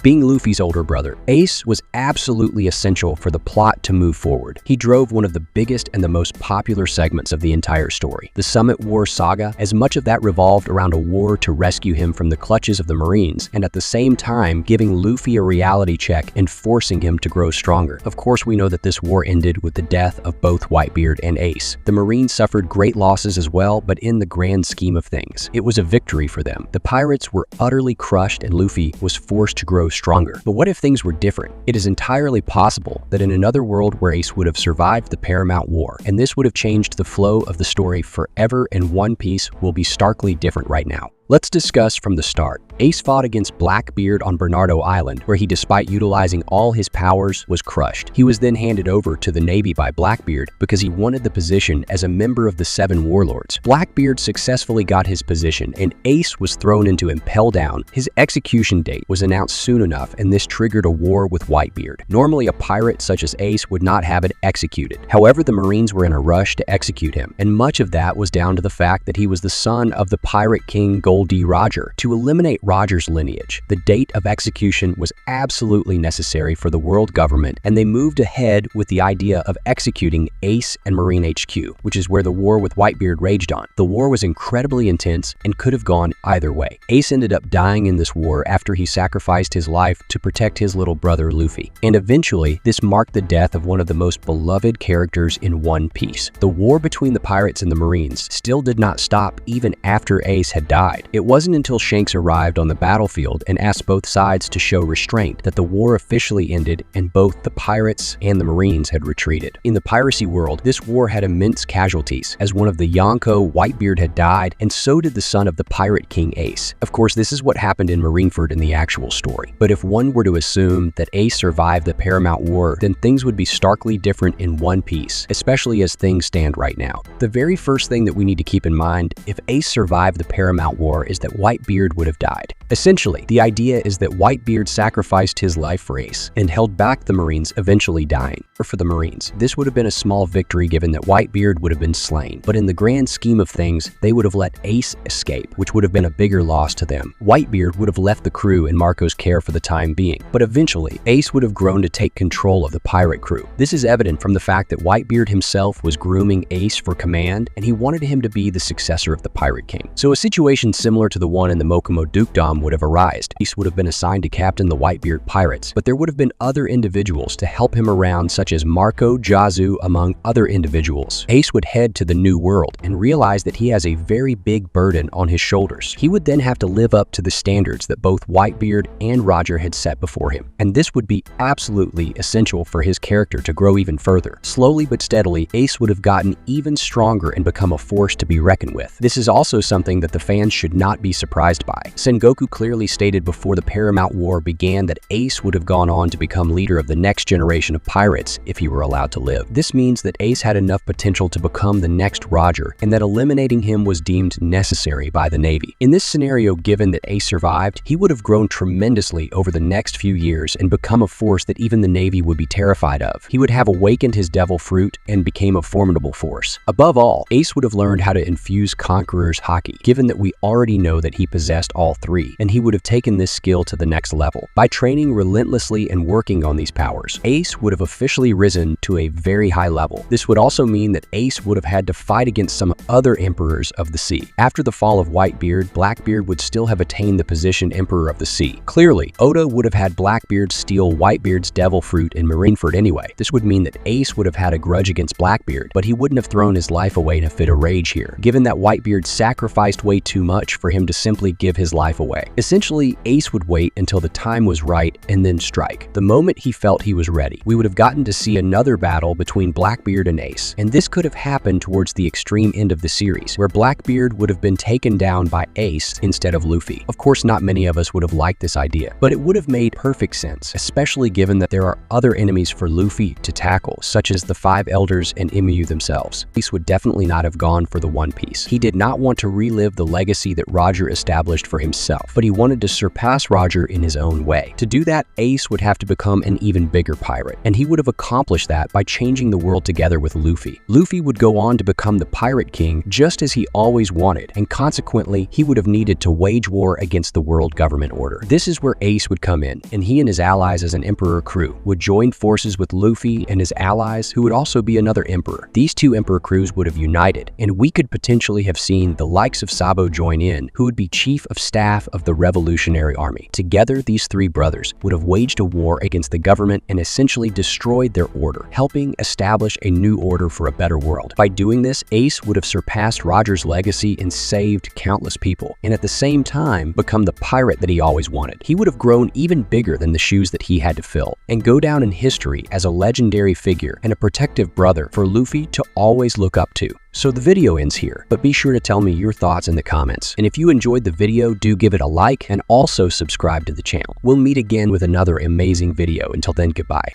Being Luffy's older brother, Ace was absolutely essential for the plot to move forward. He drove one of the biggest and the most popular segments of the entire story, the Summit War Saga, as much of that revolved around a war to rescue him from the clutches of the Marines, and at the same time giving Luffy a reality check and forcing him to grow stronger. Of course, we know that this war ended with the death of both Whitebeard and Ace. The Marines suffered great losses as well, but in the grand scheme of things, it was a victory for them. The pirates were utterly crushed and Luffy was forced to grow stronger. But what if things were different? It is entirely possible that in another world where Ace would have survived the Paramount War, and this would have changed the flow of the story forever, and One Piece will be starkly different right now. Let's discuss from the start. Ace fought against Blackbeard on Bernardo Island, where he, despite utilizing all his powers, was crushed. He was then handed over to the Navy by Blackbeard because he wanted the position as a member of the Seven Warlords. Blackbeard successfully got his position, and Ace was thrown into Impel Down. His execution date was announced soon enough, and this triggered a war with Whitebeard. Normally, a pirate such as Ace would not have it executed. However, the Marines were in a rush to execute him, and much of that was down to the fact that he was the son of the Pirate King Gold D. Roger. To eliminate Roger's lineage, the date of execution was absolutely necessary for the world government, and they moved ahead with the idea of executing Ace and Marine HQ, which is where the war with Whitebeard raged on. The war was incredibly intense and could have gone either way. Ace ended up dying in this war after he sacrificed his life to protect his little brother Luffy. And eventually, this marked the death of one of the most beloved characters in One Piece. The war between the pirates and the Marines still did not stop even after Ace had died. It wasn't until Shanks arrived on the battlefield and asked both sides to show restraint that the war officially ended and both the pirates and the Marines had retreated. In the piracy world, this war had immense casualties, as one of the Yonko, Whitebeard, had died, and so did the son of the Pirate King Ace. Of course, this is what happened in Marineford in the actual story. But if one were to assume that Ace survived the Paramount War, then things would be starkly different in One Piece, especially as things stand right now. The very first thing that we need to keep in mind, if Ace survived the Paramount War, is that Whitebeard would have died. Essentially, the idea is that Whitebeard sacrificed his life for Ace and held back the Marines eventually dying. Or for the Marines, this would have been a small victory given that Whitebeard would have been slain. But in the grand scheme of things, they would have let Ace escape, which would have been a bigger loss to them. Whitebeard would have left the crew in Marco's care for the time being, but eventually, Ace would have grown to take control of the pirate crew. This is evident from the fact that Whitebeard himself was grooming Ace for command, and he wanted him to be the successor of the Pirate King. So a situation similar to the one in the Mokomo Dukedom would have arisen. Ace would have been assigned to captain the Whitebeard pirates, but there would have been other individuals to help him around, such as Marco, Jazu, among other individuals. Ace would head to the New World and realize that he has a very big burden on his shoulders. He would then have to live up to the standards that both Whitebeard and Roger had set before him, and this would be absolutely essential for his character to grow even further. Slowly but steadily, Ace would have gotten even stronger and become a force to be reckoned with. This is also something that the fans should not be surprised by. Sengoku clearly stated before the Paramount War began that Ace would have gone on to become leader of the next generation of pirates if he were allowed to live. This means that Ace had enough potential to become the next Roger, and that eliminating him was deemed necessary by the Navy. In this scenario, given that Ace survived, he would have grown tremendously over the next few years and become a force that even the Navy would be terrified of. He would have awakened his devil fruit and became a formidable force. Above all, Ace would have learned how to infuse Conqueror's haki, given that we already know that he possessed all three, and he would have taken this skill to the next level. By training relentlessly and working on these powers, Ace would have officially risen to a very high level. This would also mean that Ace would have had to fight against some other emperors of the sea. After the fall of Whitebeard, Blackbeard would still have attained the position Emperor of the Sea. Clearly, Oda would have had Blackbeard steal Whitebeard's devil fruit in Marineford anyway. This would mean that Ace would have had a grudge against Blackbeard, but he wouldn't have thrown his life away in a fit of rage here, given that Whitebeard sacrificed way too much for him to simply give his life away. Essentially, Ace would wait until the time was right and then strike. The moment he felt he was ready, we would have gotten to see another battle between Blackbeard and Ace, and this could have happened towards the extreme end of the series, where Blackbeard would have been taken down by Ace instead of Luffy. Of course, not many of us would have liked this idea, but it would have made perfect sense, especially given that there are other enemies for Luffy to tackle, such as the Five Elders and Emu themselves. Ace would definitely not have gone for the One Piece. He did not want to relive the legacy that that Roger established for himself, but he wanted to surpass Roger in his own way. To do that, Ace would have to become an even bigger pirate, and he would have accomplished that by changing the world together with Lufy. Lufy would go on to become the Pirate King just as he always wanted, and consequently, he would have needed to wage war against the world government order. This is where Ace would come in, and he and his allies as an Emperor crew would join forces with Lufy and his allies, who would also be another Emperor. These two Emperor crews would have united, and we could potentially have seen the likes of Sabo join in, who would be Chief of Staff of the Revolutionary Army. Together, these three brothers would have waged a war against the government and essentially destroyed their order, helping establish a new order for a better world. By doing this, Ace would have surpassed Roger's legacy and saved countless people, and at the same time become the pirate that he always wanted. He would have grown even bigger than the shoes that he had to fill, and go down in history as a legendary figure and a protective brother for Lufy to always look up to. So the video ends here, but be sure to tell me your thoughts in the comments. And if you enjoyed the video, do give it a like and also subscribe to the channel. We'll meet again with another amazing video. Until then, goodbye.